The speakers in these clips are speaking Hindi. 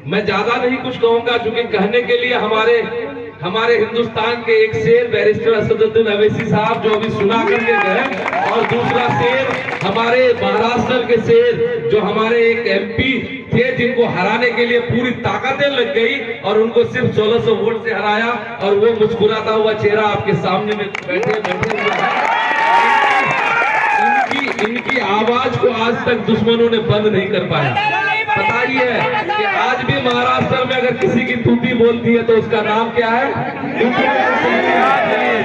मैं ज्यादा नहीं कुछ कहूंगा, क्योंकि कहने के लिए हमारे हिंदुस्तान के एक शेर बैरिस्टर असदुद्दीन अवैसी साहब जो अभी सुना करके गए, और दूसरा शेर हमारे महाराष्ट्र के शेर जो हमारे एक एमपी थे जिनको हराने के लिए पूरी ताकतें लग गई और उनको सिर्फ 1600 वोट से हराया, और वो मुस्कुराता हुआ चेहरा आपके सामने में बैठे हुए हैं। इनकी आवाज को आज तक दुश्मनों ने बंद नहीं कर पाया। पता ही है कि आज भी महाराष्ट्र में अगर किसी की तूती बोलती है तो उसका नाम क्या है?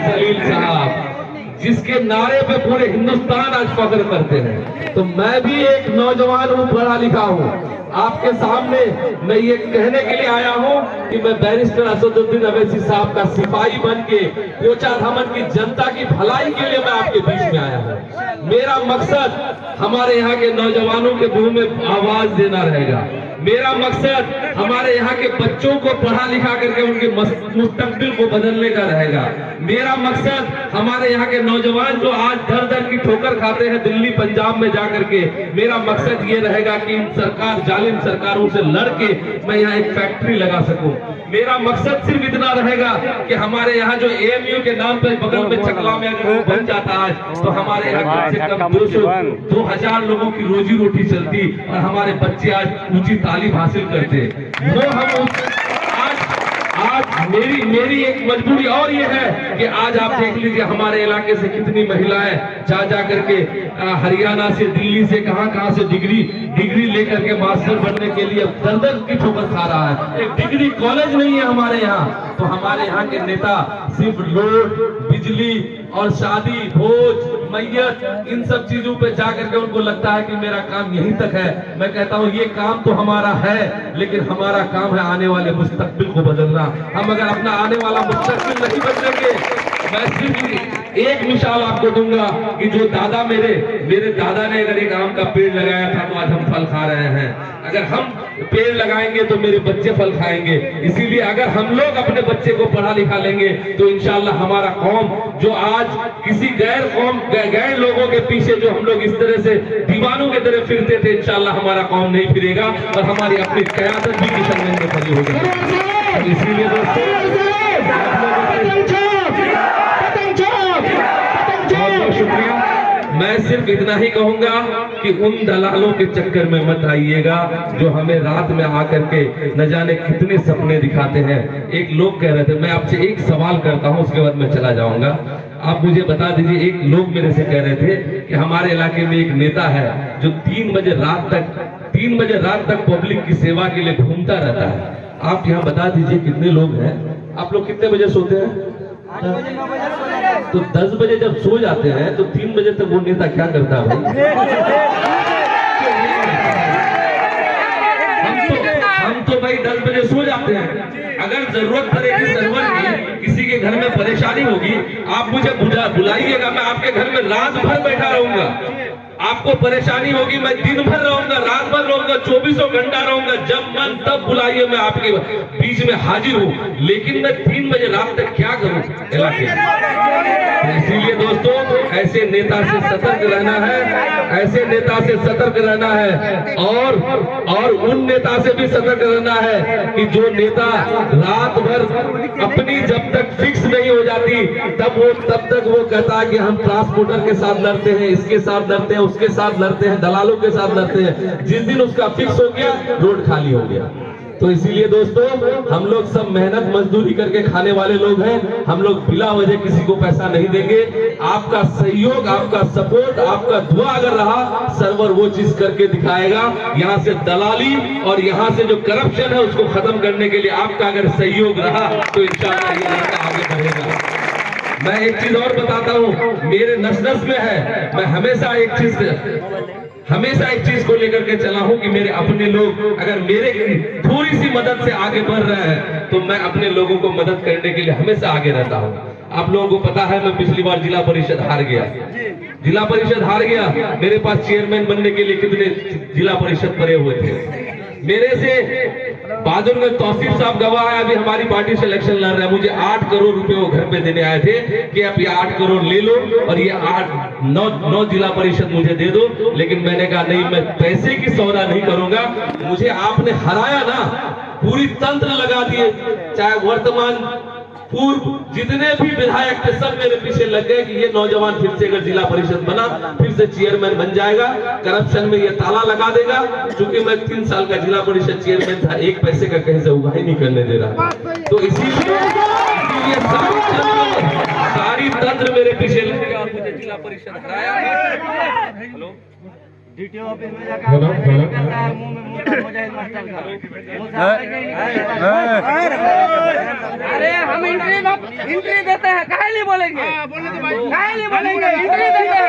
जलील साहब, जिसके नारे पे पूरे हिंदुस्तान आज फख्र करते हैं। तो मैं भी एक नौजवान हूँ, पढ़ा लिखा हूँ, आपके सामने मैं ये कहने के लिए आया हूँ कि मैं बैरिस्टर असदुद्दीन अवैसी साहब का सिपाही बन के कोचाधामन की जनता की भलाई के लिए मैं आपके बीच में आया हूँ। मेरा मकसद हमारे यहाँ के नौजवानों के मुंह में आवाज देना रहेगा। मेरा मकसद हमारे यहाँ के बच्चों को पढ़ा लिखा करके उनके मुस्तकबिल को बदलने का रहेगा। मेरा मकसद हमारे यहाँ के नौजवान जो आज दर दर की ठोकर खाते हैं दिल्ली पंजाब में जाकर के, मेरा मकसद ये रहेगा कि इन जालिम सरकारों से लड़के मैं यहाँ एक फैक्ट्री लगा सकूं। मेरा मकसद सिर्फ इतना रहेगा कि हमारे यहाँ जो एएमयू के नाम पर बगल में चकला में अगर वो बन जाता है तो हमारे यहाँ कम से कम 200-2000 लोगों की रोजी रोटी चलती और हमारे बच्चे आज ऊंची तालीम हासिल करते। वो हम आज मेरी एक मजबूरी और ये है कि आज आप देख लीजिए हमारे इलाके से कितनी महिलाएं जा करके हरियाणा से, दिल्ली से, कहां से डिग्री लेकर के मास्टर बनने के लिए दर की ठोकर खा रहा है। एक डिग्री कॉलेज नहीं है हमारे यहाँ। तो हमारे यहाँ के नेता सिर्फ रोड, बिजली और शादी, भोज, मैयत, इन सब चीजों पे जाकर के उनको लगता है कि मेरा काम यहीं तक है। मैं कहता हूँ ये काम तो हमारा है, लेकिन हमारा काम है आने वाले मुस्तकबिल को बदलना। हम अगर अपना आने वाला मुस्तकबिल नहीं बदलेंगे, मैं सिर्फ एक मिसाल आपको दूंगा कि जो दादा मेरे दादा ने अगर एक आम का पेड़ लगाया था तो आज हम फल खा रहे हैं। अगर हम पेड़ लगाएंगे तो मेरे बच्चे फल खाएंगे। इसीलिए अगर हम लोग अपने बच्चे को पढ़ा लिखा लेंगे तो इंशाल्लाह हमारा कौम जो आज किसी गैर लोगों के पीछे जो हम लोग इस तरह से दीवानों के तरह फिरते थे, इंशाल्लाह हमारा कौम नहीं फिरेगा और हमारी अपनी कयादत भी किशन में खड़ी होगी। इसीलिए दोस्तों बहुत शुक्रिया। मैं सिर्फ इतना ही कहूंगा कि उन दलालों के चक्कर में मत आइएगा जो हमें रात में आकर के न जाने कितने सपने दिखाते हैं। एक लोग कह रहे थे, मैं आपसे एक सवाल करता हूं उसके बाद मैं चला जाऊंगा, आप मुझे बता दीजिए। एक लोग मेरे से कह रहे थे कि हमारे इलाके में एक नेता है जो 3 बजे रात तक पब्लिक की सेवा के लिए घूमता रहता है। आप यहाँ बता दीजिए कितने लोग हैं? आप लोग कितने बजे सोते हैं? तो 10 बजे जब सो जाते हैं तो 3 बजे तक वो नेता क्या करता है भाई? हम तो भाई 10 बजे सो जाते हैं। अगर जरूरत पड़ेगी सर्वर की, किसी के घर में परेशानी होगी, आप मुझे बुलाइएगा, मैं आपके घर में रात भर बैठा रहूंगा। आपको परेशानी होगी, मैं दिन भर रहूंगा, रात भर रहूंगा, 24 घंटा रहूंगा। जब मन तब बुलाइए, मैं आपके बीच में हाजिर हूँ। लेकिन मैं 3 बजे रात तक क्या करूँ इलाके? इसीलिए दोस्तों ऐसे नेता से सतर्क रहना है, ऐसे नेता से सतर्क रहना है और उन नेता से भी सतर्क रहना है कि जो नेता रात भर अपनी जब तक फिक्स नहीं हो जाती तब तक वो कहता है कि हम ट्रांसपोर्टर के साथ लड़ते हैं, इसके साथ लड़ते हैं, उसके साथ लड़ते हैं, दलालों के साथ लड़ते हैं। जिस दिन उसका फिक्स हो गया, रोड खाली हो गया। तो इसीलिए दोस्तों हम लोग सब मेहनत मजदूरी करके खाने वाले लोग हैं। हम लोग बिला वजह किसी को पैसा नहीं देंगे। आपका सहयोग, आपका सपोर्ट, आपका दुआ अगर रहा, सर्वर वो चीज करके दिखाएगा। यहाँ से दलाली और यहाँ से जो करप्शन है उसको खत्म करने के लिए आपका अगर सहयोग रहा तो इंशाअल्लाह ये रास्ता आगे बढ़ेगा। मैं एक चीज और बताता हूँ, मेरे नस-नस में है। मैं हमेशा एक चीज को लेकर के चला हूं कि मेरे अपने लोग अगर मेरे थोड़ी सी मदद से आगे बढ़ रहे हैं तो मैं अपने लोगों को मदद करने के लिए हमेशा आगे रहता हूं। आप लोगों को पता है मैं पिछली बार जिला परिषद हार गया। मेरे पास चेयरमैन बनने के लिए कितने जिला परिषद पड़े हुए थे। मेरे से बहादुर में तौसीफ साहब गवाह है, अभी हमारी पार्टी से इलेक्शन लड़ रहे हैं। मुझे 8 करोड़ रुपए वो घर पे देने आए थे कि आप ये 8 करोड़ ले लो और ये 9 जिला परिषद मुझे दे दो। लेकिन मैंने कहा नहीं, मैं पैसे की सौदा नहीं करूंगा। मुझे आपने हराया ना, पूरी तंत्र लगा दिए, चाहे वर्तमान पूर्व जितने भी विधायक थे सब मेरे पीछे लग गए कि ये नौजवान फिर से अगर जिला परिषद बना फिर से चेयरमैन बन जाएगा, करप्शन में ये ताला लगा देगा। क्योंकि मैं 3 साल का जिला परिषद चेयरमैन था, 1 पैसे का कहीं से उगाही नहीं करने दे रहा, तो इसीलिए सारी तंत्र मेरे पीछे लग गया और मुझे जिला परिषद हराया। हेलो डीटीओ ऑफिस में जाकर मुंह में मुजाहिद मास्टर का। अरे हम इंट्री देते हैं, काहे नहीं बोलेंगे, काहे नहीं बोलेंगे, इंट्री देते हैं,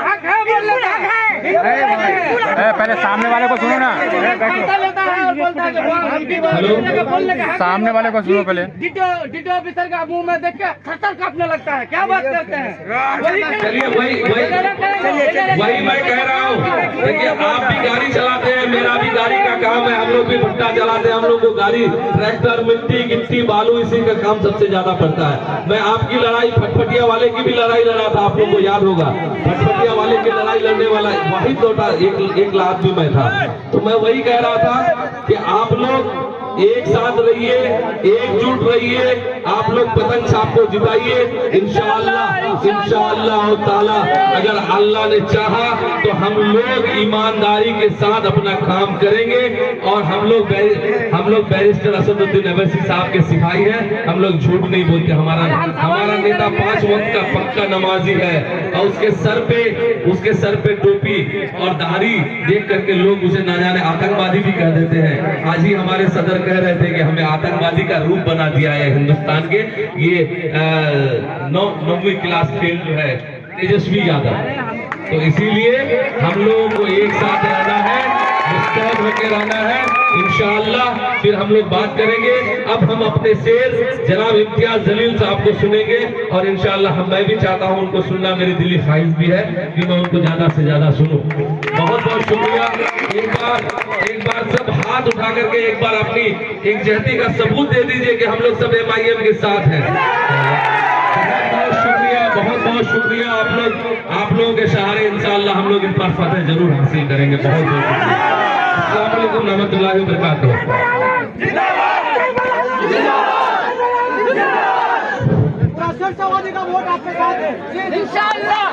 हक है बोलने का। पहले सामने वाले को सुनो ना, पैसा लेता है और बोलता है कि बोलने का सामने वाले को सुनो पहले। डीटीओ ऑफिसर का मुंह में देख के थर कांपने लगता है, क्या बात करते हैं। चलिए वही मैं कह रहा हूँ। देखिए आप भी गाड़ी चलाते हैं, मेरा भी गाड़ी का काम है, हम लोग भी भट्टा चलाते हैं, हम लोग को गाड़ी ट्रैक्टर मिट्टी गिट्टी बालू इसी का काम सबसे ज्यादा पड़ता है। मैं आपकी लड़ाई फटफटिया वाले की भी लड़ाई लड़ा था, आप लोग को याद होगा, फटफटिया वाले की लड़ाई लड़ने वाला वही छोटा एक लाख भी मैं था। तो मैं वही कह रहा था कि आप लोग एक साथ रहिए, एकजुट रहिए, आप लोग पतंग छाप को जिताइए। इंशाअल्लाह ताला अगर अल्लाह ने चाहा तो हम लोग ईमानदारी के साथ अपना काम करेंगे। और हम लोग बैरिस्टर असदुद्दीन अवैसी साहब के सिपाही हैं, हम लोग झूठ नहीं बोलते। हमारा नेता 5 वक्त का पक्का नमाजी है और उसके सर पे टोपी और दाढ़ी देख करके लोग उसे ना जाने आतंकवादी भी कह देते हैं। आज ही हमारे सदर कह रहे थे कि हमें आतंकवादी का रूप बना दिया है हिंदुस्तान के ये 9वीं क्लास फेल जो है तेजस्वी यादव। तो इसीलिए हम लोगों को एक साथ रहना है, मुस्तैद होकर रहना है। इंशाअल्लाह फिर हम लोग बात करेंगे। अब हम अपने शेर जनाब इम्तियाज जलील साहब को सुनेंगे और इंशाअल्लाह मैं भी चाहता हूं उनको सुनना, मेरी दिली ख्वाहिश भी है कि मैं उनको ज्यादा से ज्यादा सुनूं। बहुत बहुत शुक्रिया। एक बार सब हाथ उठा करके एक बार अपनी एकजहती का सबूत दे दीजिए कि हम लोग सब MIM के साथ हैं। बहुत बहुत शुक्रिया। आप लोगों के सहारे इंशाअल्लाह हम लोग इस पर फतह जरूर हासिल करेंगे। बहुत बहुत शुक्रिया। अस्सलाम वालेकुम रहमतुल्लाहि व बरकातहू। का वोट आपके साथ है इंशाअल्लाह।